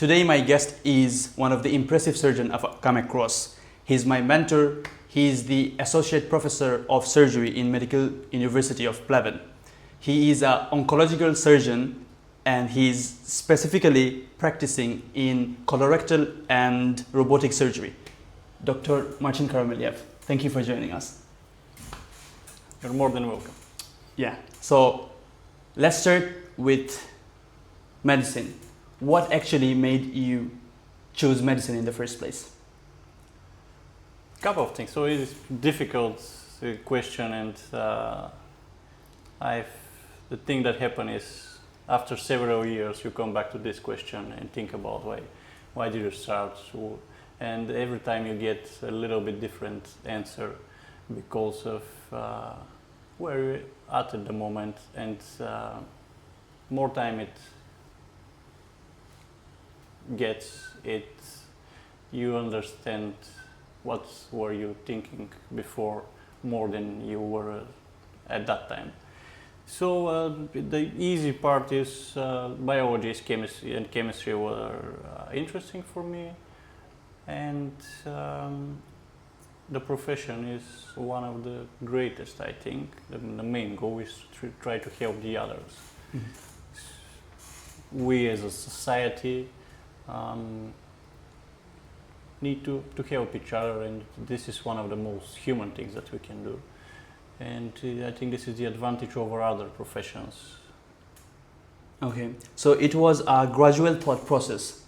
Today my guest is one of the impressive surgeons I've come across. He's my mentor. He's the Associate Professor of Surgery in Medical University of Pleven. He is an oncological surgeon and he's specifically practicing in colorectal and robotic surgery. Dr. Martin Karamanliev, thank you for joining us. You're more than welcome. Yeah, so let's start with medicine. What actually made you choose medicine in the first place? Couple of things. So it is a difficult question, and the thing that happened is after several years you come back to this question and think about why did you start, and every time you get a little bit different answer because of where you're at the moment, and more time it gets it, you understand what were you thinking before more than you were at that time. So the easy part is biology, chemistry, and chemistry were interesting for me, and the profession is one of the greatest, I think. The main goal is to try to help the others. Mm-hmm. We as a society need to help each other, and this is one of the most human things that we can do. And I think this is the advantage over other professions. Okay, so it was a gradual thought process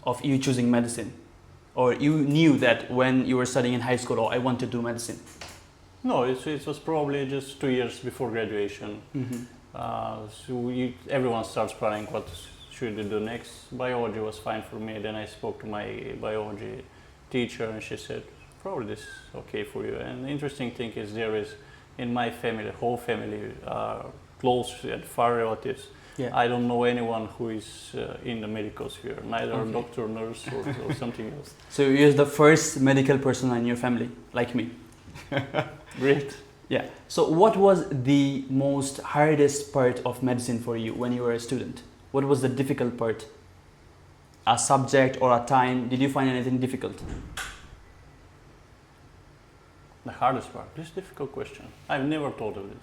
of you choosing medicine, or you knew that when you were studying in high school, oh, I want to do medicine? No, it was probably just 2 years before graduation. Mm-hmm. Everyone starts planning what should you do next. Biology was fine for me. Then I spoke to my biology teacher, and she said, probably this is okay for you. And the interesting thing is there is, in my family, the whole family, close and far relatives, yeah. I don't know anyone who is in the medical sphere, neither a doctor, nurse, or something else. So you're the first medical person in your family, like me. Great. Yeah. So what was the most hardest part of medicine for you when you were a student? What was the difficult part? A subject or a time? Did you find anything difficult? The hardest part? This is a difficult question. I've never thought of it.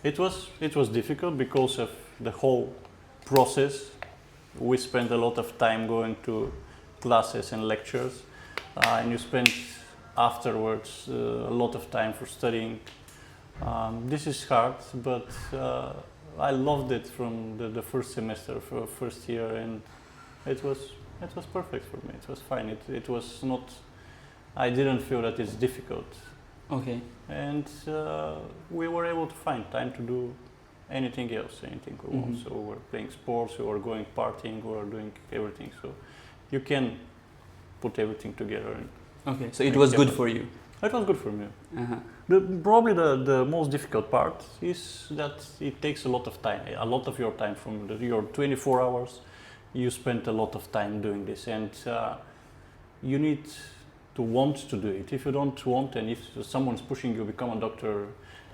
It was difficult because of the whole process. We spent a lot of time going to classes and lectures, and you spend afterwards a lot of time for studying. This is hard, but I loved it from the first semester, for first year, and it was perfect for me. It was fine. It was not. I didn't feel that it's difficult. Okay. And we were able to find time to do anything else, anything we want. So we were playing sports, we were going partying, we were doing everything. So you can put everything together. Okay. So it was good for you. It was good for me. Uh-huh. Probably the most difficult part is that it takes a lot of time, a lot of your time from your 24 hours. You spend a lot of time doing this, and you need to want to do it. If you don't want, and if someone's pushing you become a doctor,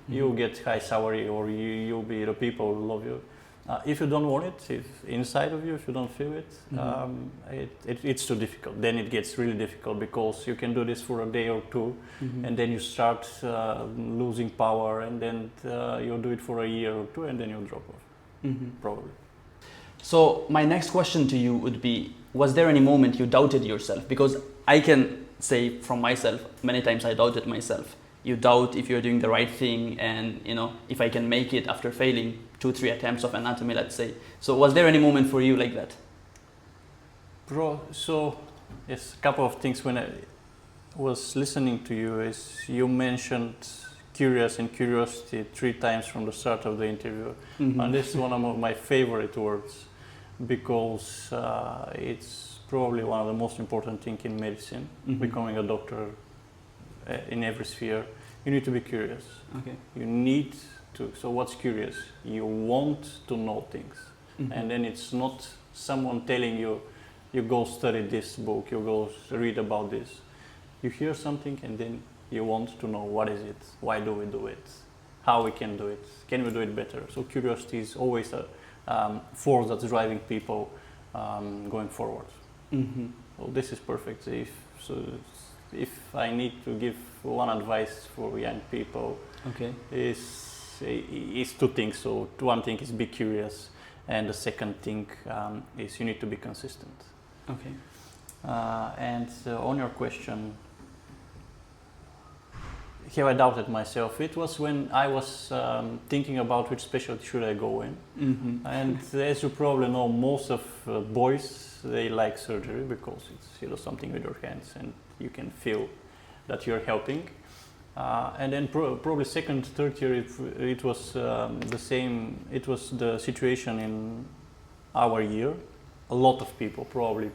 you'll get high salary, or you'll be the people who love you. If you don't want it, if inside of you, if you don't feel it, it's too difficult. Then it gets really difficult because you can do this for a day or two, and then you start losing power, and then you'll do it for a year or two, and then you'll drop off, probably. So my next question to you would be, was there any moment you doubted yourself? Because I can say from myself, many times I doubted myself. You doubt if you're doing the right thing, and if I can make it after failing 2-3 attempts of anatomy, let's say. So was there any moment for you like that? So yes, a couple of things. When I was listening to you, is you mentioned curious and curiosity 3 times from the start of the interview, and this is one of my favorite words, because it's probably one of the most important things in medicine. Becoming a doctor in every sphere, you need to be curious. Okay. You need to. So what's curious? You want to know things, and then it's not someone telling you, you go study this book, you go read about this. You hear something, and then you want to know what is it, why do we do it, how we can do it, can we do it better. So curiosity is always a force that's driving people going forward. Mm-hmm. Well, this is perfect. If I need to give one advice for young people, Okay. is two things. So one thing is be curious, and the second thing is you need to be consistent. Okay. And on your question, have I doubted myself? It was when I was thinking about which specialty should I go in. Mm-hmm. And as you probably know, most of boys, they like surgery because it's something with your hands and you can feel that you're helping. And then probably second, third year, it was the same. It was the situation in our year. A lot of people, probably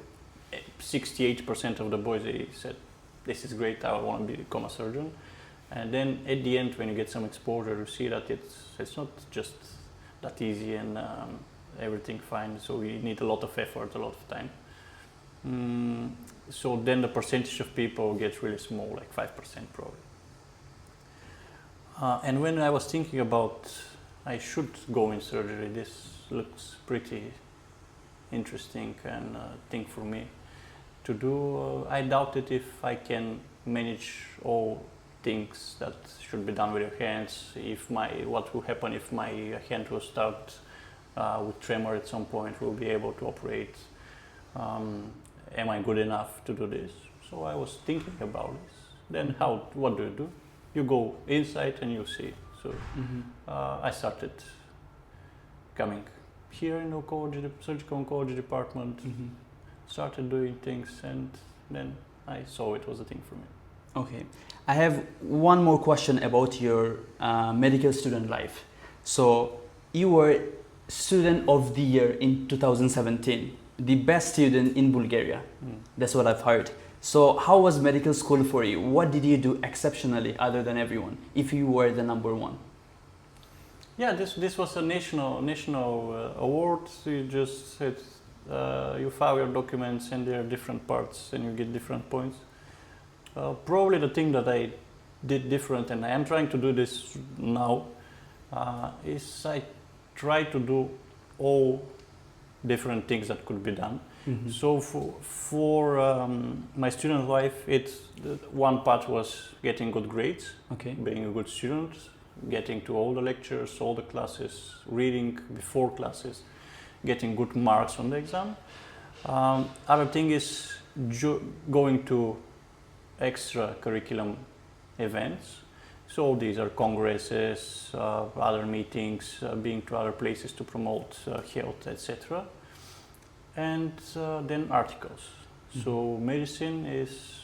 68% of the boys, they said, "This is great. I want to become a surgeon." And then at the end, when you get some exposure, you see that it's not just that easy and everything fine. So you need a lot of effort, a lot of time. So then the percentage of people gets really small, like 5% probably. And when I was thinking about I should go in surgery, this looks pretty interesting and thing for me to do. I doubted if I can manage all things that should be done with your hands. What will happen if my hand will start with tremor at some point? Will be able to operate? Am I good enough to do this? So I was thinking about this. Then what do? You go inside and you see. So I started coming here in oncology, the surgical oncology department. Started doing things, and then I saw it was a thing for me. Okay. I have one more question about your medical student life. So you were student of the year in 2017, the best student in Bulgaria. That's what I've heard. So how was medical school for you? What did you do exceptionally other than everyone, if you were the number one? Yeah, this was a national award. You just had, you file your documents and there are different parts and you get different points. Probably the thing that I did different, and I am trying to do this now, is I try to do all different things that could be done. So for my student life, one part was getting good grades, being a good student, getting to all the lectures, all the classes, reading before classes, getting good marks on the exam. Other thing is going to extra curriculum events. So these are congresses, other meetings, being to other places to promote health, etc. And then articles. So medicine is,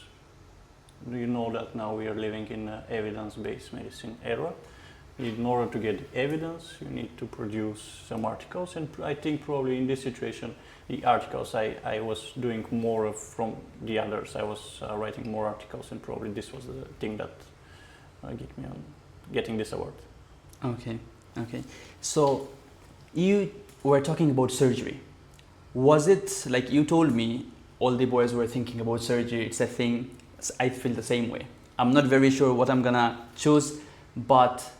you know that now we are living in an evidence-based medicine era. In order to get evidence, you need to produce some articles, and I think probably in this situation, the articles I was doing more from the others. I was writing more articles, and probably this was the thing that get me on getting this award. Okay. So you were talking about surgery. Was it like you told me? All the boys were thinking about surgery. It's a thing. I feel the same way. I'm not very sure what I'm gonna choose, but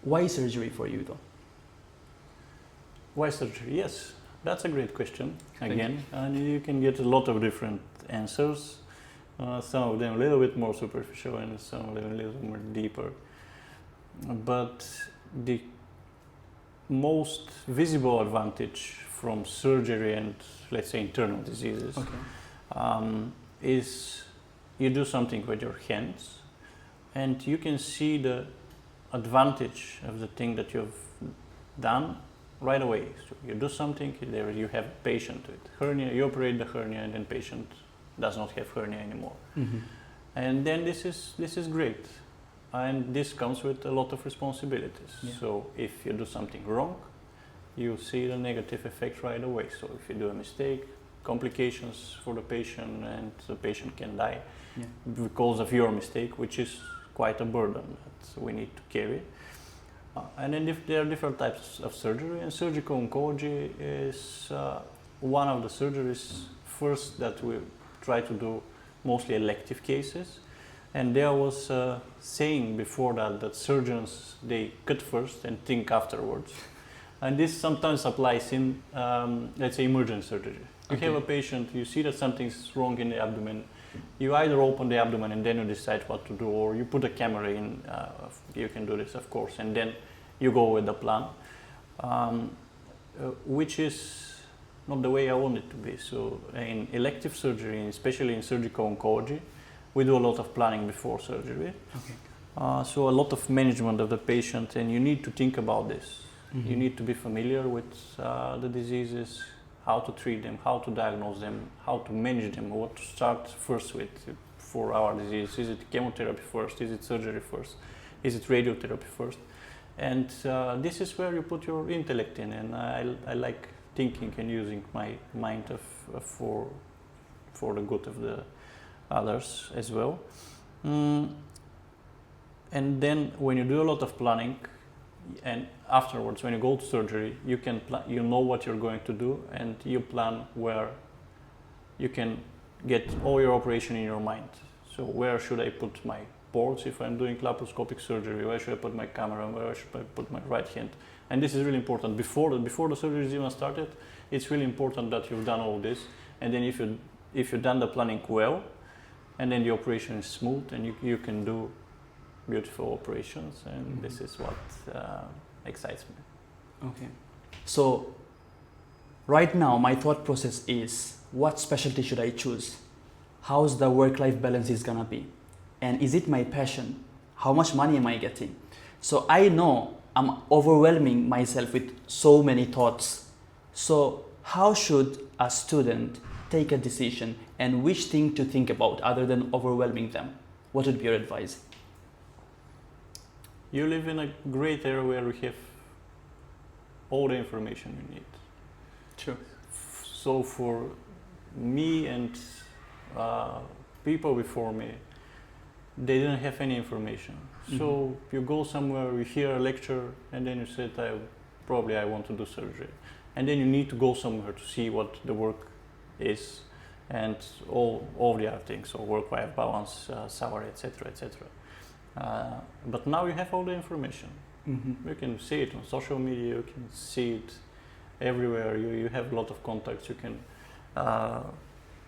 why surgery for you though? Why surgery? Yes, that's a great question again, and you can get a lot of different answers. Some of them a little bit more superficial and some of them a little more deeper. But the most visible advantage from surgery and, let's say, internal diseases is you do something with your hands and you can see the advantage of the thing that you've done right away. So you do something, there you have a patient with hernia, you operate the hernia, and then patient does not have hernia anymore. And then this is great. And this comes with a lot of responsibilities. So if you do something wrong, you see the negative effect right away. So if you do a mistake, complications for the patient, and the patient can die because of your mistake, which is quite a burden that we need to carry. And then there are different types of surgery, and surgical oncology is one of the surgeries first that we try to do mostly elective cases. And there was a saying before that surgeons, they cut first and think afterwards. And this sometimes applies in, let's say, emergency surgery. You Okay. have a patient, you see that something's wrong in the abdomen, you either open the abdomen and then you decide what to do, or you put a camera in, you can do this, of course, and then you go with the plan, which is not the way I want it to be. So in elective surgery, especially in surgical oncology, we do a lot of planning before surgery. Okay. So a lot of management of the patient, and you need to think about this. Mhm. You need to be familiar with the diseases, how to treat them, how to diagnose them, how to manage them, what to start first with for our disease. Is it chemotherapy first? Is it surgery first? Is it radiotherapy first? And this is where you put your intellect in, and I like thinking and using my mind for the good of the others as well. And then when you do a lot of planning, and afterwards when you go to surgery, you can you know what you're going to do, and you plan where you can get all your operation in your mind. So where should I put my boards if I'm doing laparoscopic surgery? Where should I put my camera? Where should I put my right hand? And this is really important. Before the surgery is even started, it's really important that you've done all this. And then if you've done the planning well, and then the operation is smooth, and you can do beautiful operations, and Mhm. this is what excites me. Okay. So right now my thought process is, what specialty should I choose? How's the work-life balance is gonna be? And is it my passion? How much money am I getting? So I know I'm overwhelming myself with so many thoughts. So how should a student take a decision, and which thing to think about other than overwhelming them? What would be your advice? You live in a great area where we have all the information you need. True. So for me and people before me, they didn't have any information. So you go somewhere, you hear a lecture, and then you said, I want to do surgery. And then you need to go somewhere to see what the work is, and all the other things, so work-life balance, salary, etc., etc. But now you have all the information. Mm-hmm. You can see it on social media, you can see it everywhere. You have a lot of contacts. You can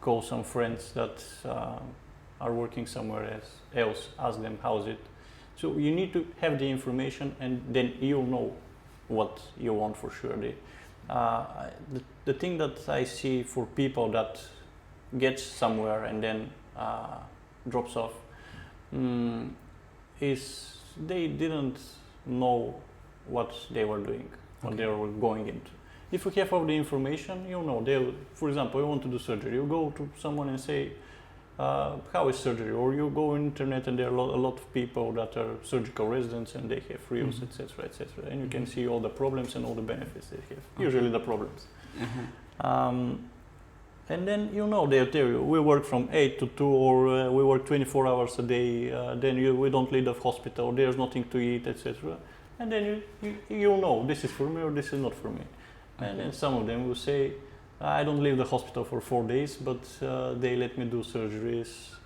call some friends that are working somewhere else, ask them how's it. So you need to have the information, and then you'll know what you want for sure. The thing that I see for people that gets somewhere and then drops off is they didn't know what they were doing, what Okay. they were going into. If you have all the information, you know, for example, you want to do surgery, you go to someone and say, how is surgery? Or you go on internet and there are a lot of people that are surgical residents and they have reels, etc., etc. And you can see all the problems and all the benefits they have, usually the problems. And then they'll tell you, we work from 8 to 2, or we work 24 hours a day, then we don't leave the hospital, there's nothing to eat, etc. And then you know, this is for me or this is not for me. And then some of them will say, I don't leave the hospital for 4 days, but they let me do surgeries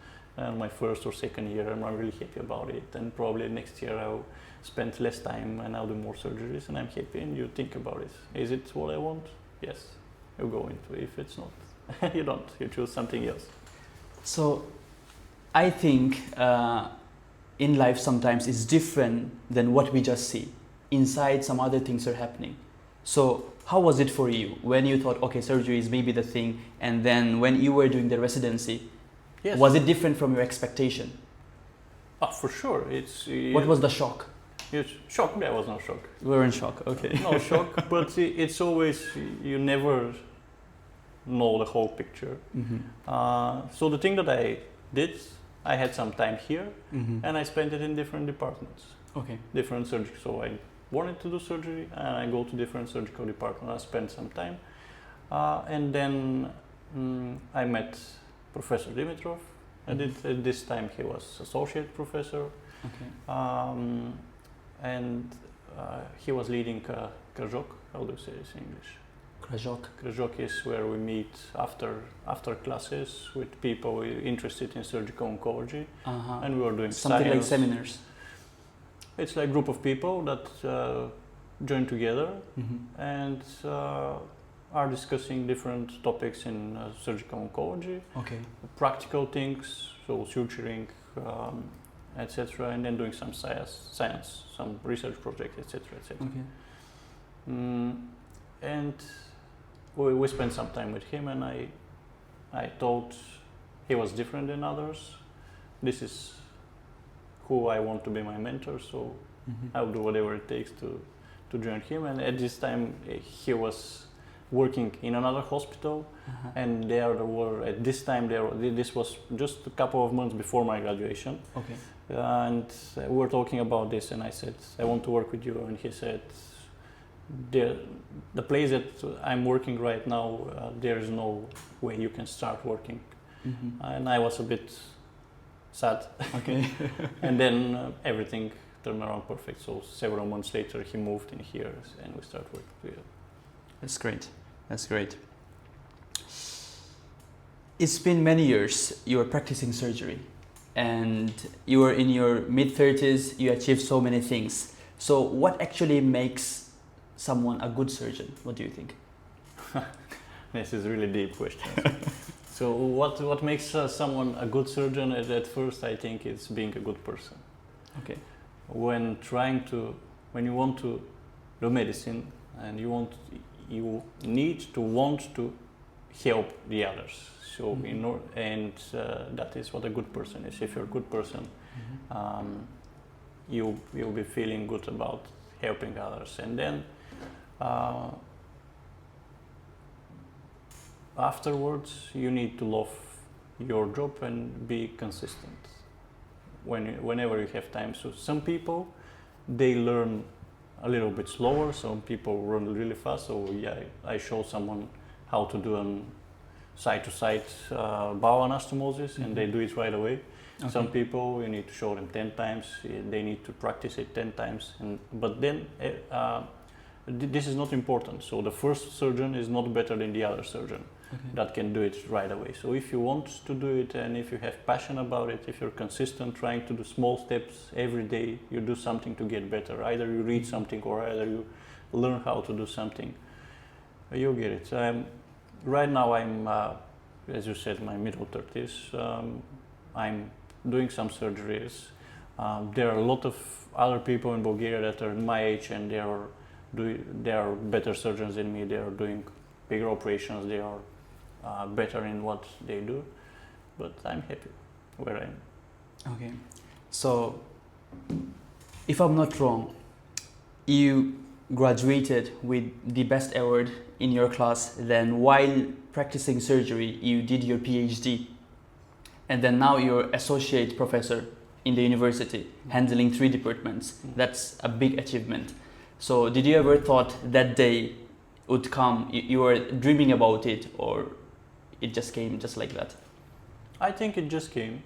my first or second year, and I'm really happy about it. And probably next year I'll spend less time and I'll do more surgeries, and I'm happy. And you think about it. Is it what I want? Yes, you go into it. If it's not, you don't. You choose something else. So I think in life sometimes it's different than what we just see. Inside, some other things are happening. So how was it for you when you thought, okay, surgery is maybe the thing, and then when you were doing the residency, Yes. was it different from your expectation? For sure. What was the shock? It's shock. There was no shock. We were in shock, okay. No shock, but it's always, you never know the whole picture. So the thing that I did, I had some time here, and I spent it in different departments, Okay. different surgery. So I wanted to do surgery, and I go to different surgical departments. I spent some time, and then I met Professor Dimitrov. At this time he was associate professor, and he was leading Krajok. How do you say this in English? Krajok. Krajok is where we meet after classes with people interested in surgical oncology, and we were doing something science. like seminars. It's like a group of people that join together Mm-hmm. and are discussing different topics in surgical oncology, Okay. practical things, so suturing, etc., and then doing some science, some research projects, etc., etc. Okay. And we spent some time with him, and I thought he was different than others. This is who I want to be my mentor, so Mm-hmm. I'll do whatever it takes to join him. And at this time, he was working in another hospital, Uh-huh. and this was just a couple of months before my graduation. Okay. And we were talking about this, and I said, I want to work with you. And he said, the place that I'm working right now, there is no way you can start working. Mm-hmm. And I was a bit sad. Okay. And then everything turned around perfect. So several months later, he moved in here, and we started working together. That's great. That's great. It's been many years you are practicing surgery, and you are in your mid-30s, you achieved so many things. So what actually makes someone a good surgeon? What do you think? This is a really deep question. So what makes someone a good surgeon? At first, I think it's being a good person. Okay. When you want to do medicine, and you need to want to help the others. So Mm-hmm. that is what a good person is. If you're a good person, Mm-hmm. you'll be feeling good about helping others, and then afterwards you need to love your job and be consistent whenever you have time. So some people, they learn a little bit slower, some people run really fast. So I show someone how to do an side-to-side bowel anastomosis, and they do it right away. Okay. Some people, you need to show them 10 times, they need to practice it 10 times, but then this is not important. So the first surgeon is not better than the other surgeon. Okay. That can do it right away. So if you want to do it, and if you have passion about it, if you're consistent, trying to do small steps every day, you do something to get better. Either you read something, or either you learn how to do something, you'll get it. Right now I'm, as you said, my middle 30s. I'm doing some surgeries. There are a lot of other people in Bulgaria that are my age, and they are better surgeons than me. They are doing bigger operations. They are better in what they do, but I'm happy where I am. Okay. So, if I'm not wrong, you graduated with the best award in your class. Then, while practicing surgery, you did your PhD, and then now you're associate professor in the university, handling 3 departments. That's a big achievement. So, did you ever thought that day would come? You were dreaming about it, or it just came just like that? I think it just came.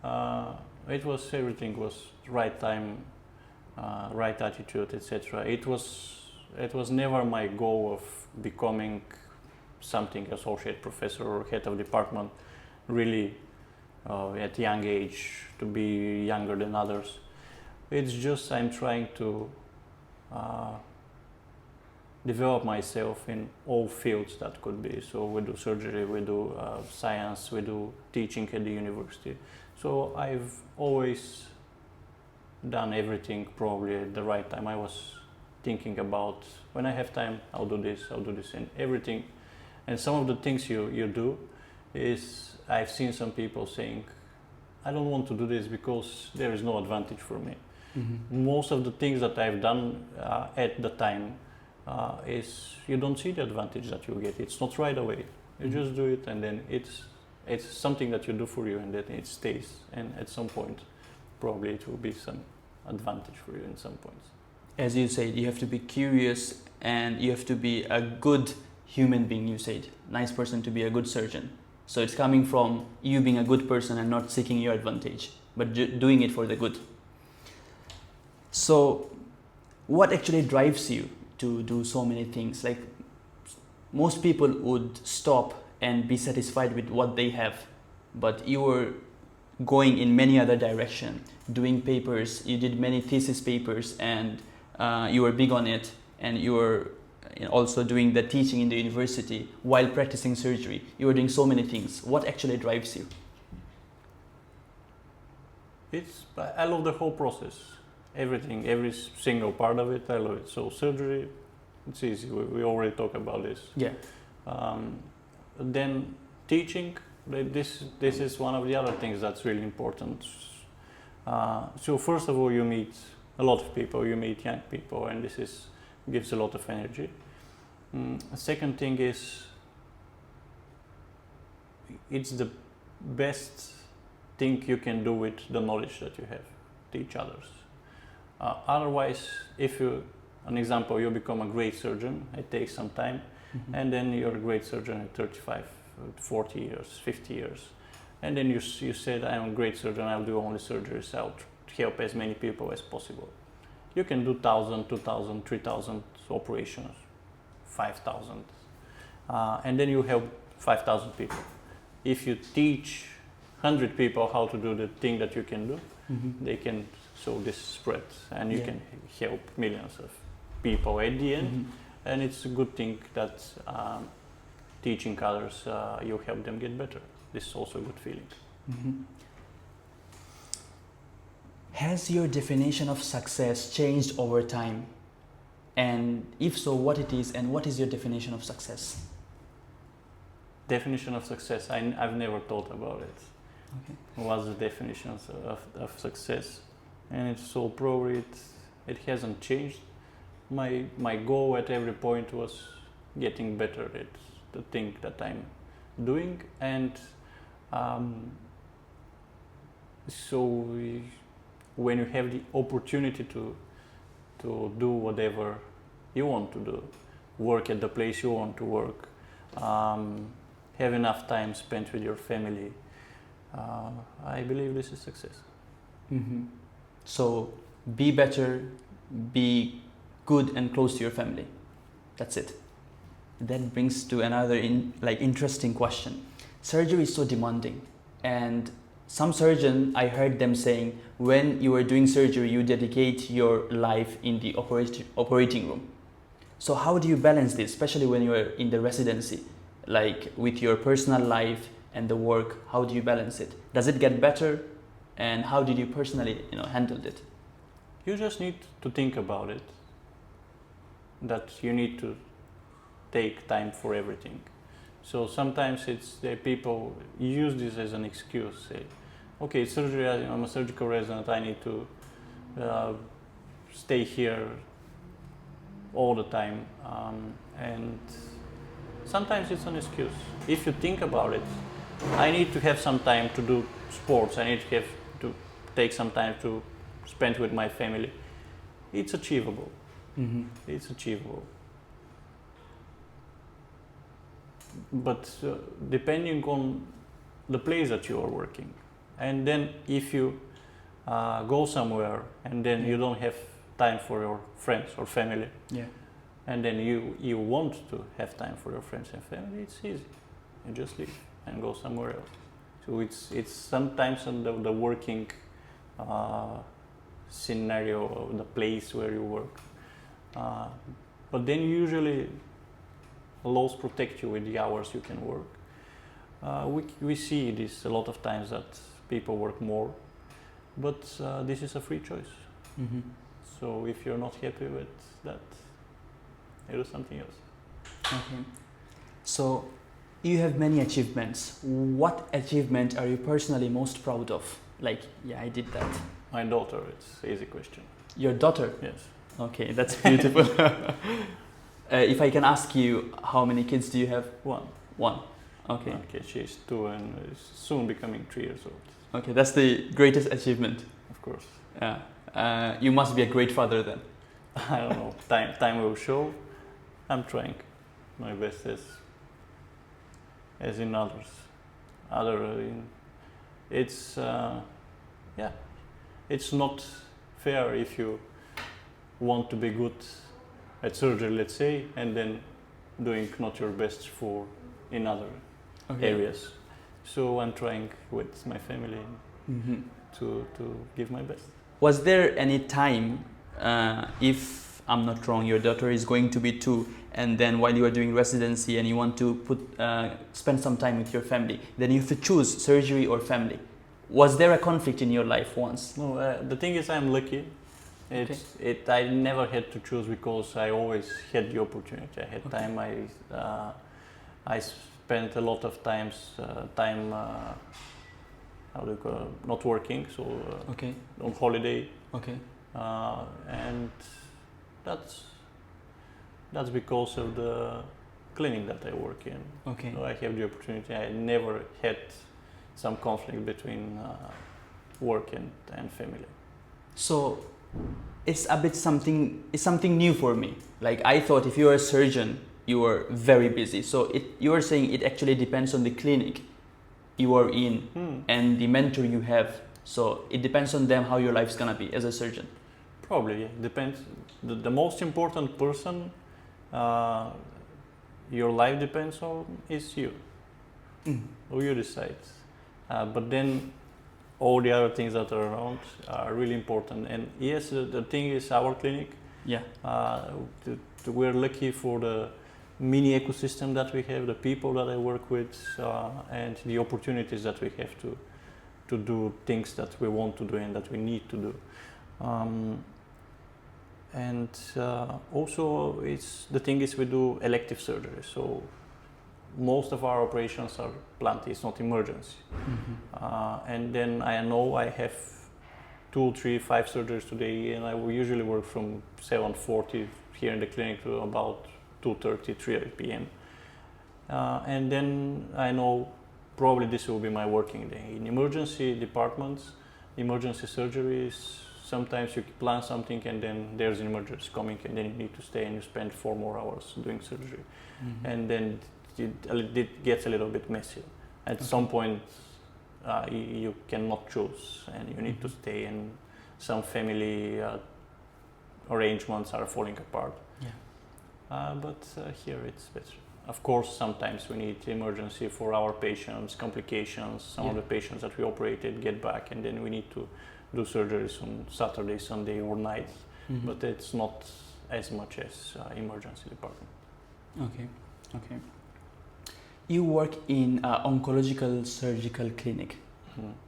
Everything was right time, right attitude, etc. It was never my goal of becoming something associate professor or head of department, really at young age, to be younger than others. It's just I'm trying to develop myself in all fields that could be. So we do surgery, we do science, we do teaching at the university. So I've always done everything probably at the right time. I was thinking about, when I have time, I'll do this, and everything. And some of the things you do is, I've seen some people saying, I don't want to do this because there is no advantage for me. Mm-hmm. Most of the things that I've done at the time is you don't see the advantage that you get. It's not right away. You just do it, and then it's something that you do for you, and then it stays. And at some point, probably it will be some advantage for you in some points. As you said, you have to be curious, and you have to be a good human being. You said, nice person to be a good surgeon. So it's coming from you being a good person and not seeking your advantage, but doing it for the good. So what actually drives you to do so many things? Like, most people would stop and be satisfied with what they have, but you were going in many other direction, doing papers. You did many thesis papers, and you were big on it, and you were also doing the teaching in the university while practicing surgery. You were doing so many things. What actually drives you? I love the whole process. Everything, every single part of it, I love it. So surgery, it's easy. We already talked about this. Yeah. Then teaching, this is one of the other things that's really important. So first of all, you meet a lot of people. You meet young people, and this gives a lot of energy. Second thing is, it's the best thing you can do with the knowledge that you have. Teach others. Otherwise, an example, you become a great surgeon, it takes some time, and then you're a great surgeon at 35, 40 years, 50 years. And then you said, I'm a great surgeon, I'll do only surgeries, I'll help as many people as possible. You can do 1,000, 2,000, 3,000 operations, 5,000, and then you help 5,000 people. If you teach 100 people how to do the thing that you can do, they can, so this spreads, and you can help millions of people at the end, and it's a good thing that teaching others, you help them get better. This is also a good feeling. Has your definition of success changed over time? And if so, what it is, and what is your definition of success? Definition of success, I've never thought about it. Okay. What's the definition of success? And it's so probably it hasn't changed. My goal at every point was getting better at the thing that I'm doing, and so when you have the opportunity to do whatever you want to do, work at the place you want to work, have enough time spent with your family, I believe this is success. So be better, be good and close to your family. That's it. That brings to another interesting question. Surgery is so demanding, and some surgeon, I heard them saying, when you are doing surgery, you dedicate your life in the operating room. So how do you balance this, especially when you are in the residency, like with your personal life and the work? How do you balance it? Does it get better? And how did you personally, handle it? You just need to think about it, that you need to take time for everything. So sometimes people use this as an excuse. Say, okay, surgery, I'm a surgical resident, I need to stay here all the time. And sometimes it's an excuse. If you think about it, I need to have some time to do sports, I need to take some time to spend with my family. It's achievable. It's achievable. But depending on the place that you are working, and then if you go somewhere and then you don't have time for your friends or family, and then you want to have time for your friends and family, it's easy. You just leave and go somewhere else. So it's sometimes on the working scenario of the place where you work. But then usually laws protect you with the hours you can work. We see this a lot of times that people work more, but this is a free choice. So if you're not happy with that, you do something else. Okay. So you have many achievements. What achievement are you personally most proud of? Like, I did that. My daughter, it's an easy question. Your daughter? Yes. Okay, that's beautiful. If I can ask you, how many kids do you have? One. Okay. Okay, she's 2 and is soon becoming 3 years old. Okay, that's the greatest achievement. Of course. Yeah. You must be a great father then. I don't know. Time will show. I'm trying my best as in others. It's not fair if you want to be good at surgery, let's say, and then doing not your best in other areas. So I'm trying with my family to give my best. Was there any time, if if I'm not wrong, your daughter is going to be 2, and then while you are doing residency and you want to spend some time with your family, then you have to choose surgery or family. Was there a conflict in your life once? No, the thing is, I'm lucky. I never had to choose because I always had the opportunity. I had time. I spent a lot of time how do you call it, not working, so on holiday. And that's because of the clinic that I work in. So I have the opportunity. I never had some conflict between work and family. So it's a bit something new for me. Like, I thought if you're a surgeon, you are very busy. So you are saying it actually depends on the clinic you are in and the mentor you have. So it depends on them how your life's gonna be as a surgeon. Probably, yeah. Depends. The most important person your life depends on is you. Who you decide. But then all the other things that are around are really important. And yes, the thing is, our clinic, we're lucky for the mini ecosystem that we have, the people that I work with, and the opportunities that we have to do things that we want to do and that we need to do. Also, the thing is, we do elective surgery. So most of our operations are planned. It's not emergency. And then I know I have 2, 3, 5 surgeries today, and I will usually work from 7:40 here in the clinic to about 2:30, 3 p.m. And then I know probably this will be my working day. In emergency departments, emergency surgeries, sometimes you plan something and then there's an emergency coming and then you need to stay and you spend 4 more hours doing surgery. And then it gets a little bit messy. At some point, you cannot choose and you need to stay, and some family arrangements are falling apart. But here it's better. Of course, sometimes we need emergency for our patients, complications. Some of the patients that we operated get back, and then we need to do surgeries on Saturday, Sunday, or night. But it's not as much as emergency department. Okay. You work in an oncological surgical clinic,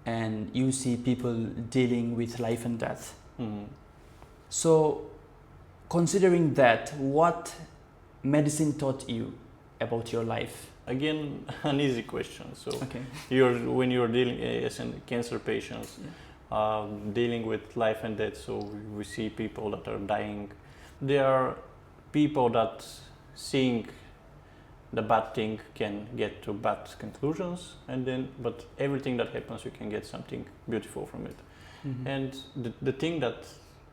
and you see people dealing with life and death. So, considering that, what medicine taught you about your life? Again, an easy question. So, when you're dealing as cancer patients, dealing with life and death, so we see people that are dying. There are people that seeing the bad thing can get to bad conclusions, but everything that happens, you can get something beautiful from it. And the thing that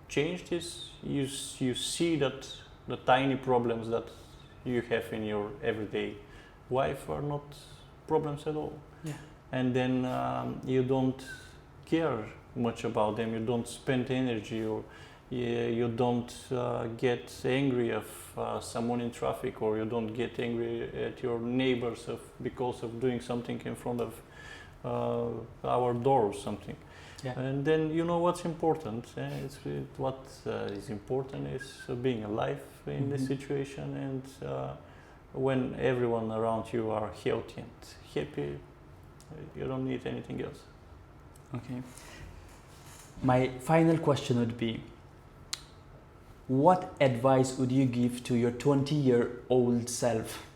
changed is you see that the tiny problems that you have in your everyday life are not problems at all. And then you don't care much about them. You don't spend energy, or you don't get angry of someone in traffic, or you don't get angry at your neighbors because of doing something in front of our door or something. And then you know what's important. What is important is being alive in this situation, and when everyone around you are healthy and happy, you don't need anything else. My final question would be, what advice would you give to your 20-year-old self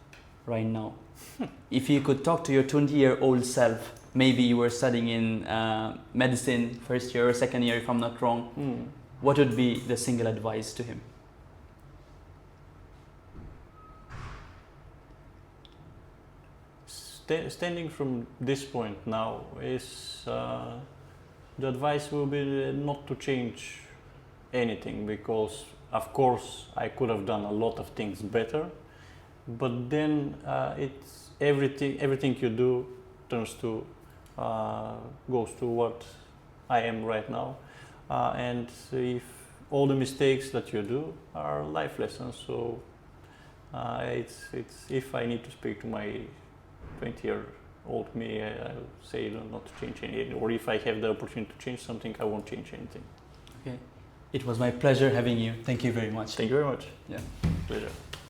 right now? If you could talk to your 20-year-old self, maybe you were studying in medicine, first year or second year, if I'm not wrong, what would be the single advice to him? Standing from this point now is the advice will be not to change anything, because of course I could have done a lot of things better, but then it's everything you do turns to goes to what I am right now, and if all the mistakes that you do are life lessons, so it's if I need to speak to my 20-year-old me, I would say not to change anything, or if I have the opportunity to change something, I won't change anything. It was my pleasure having you. Thank you very much. Thank you very much. Yeah. Pleasure.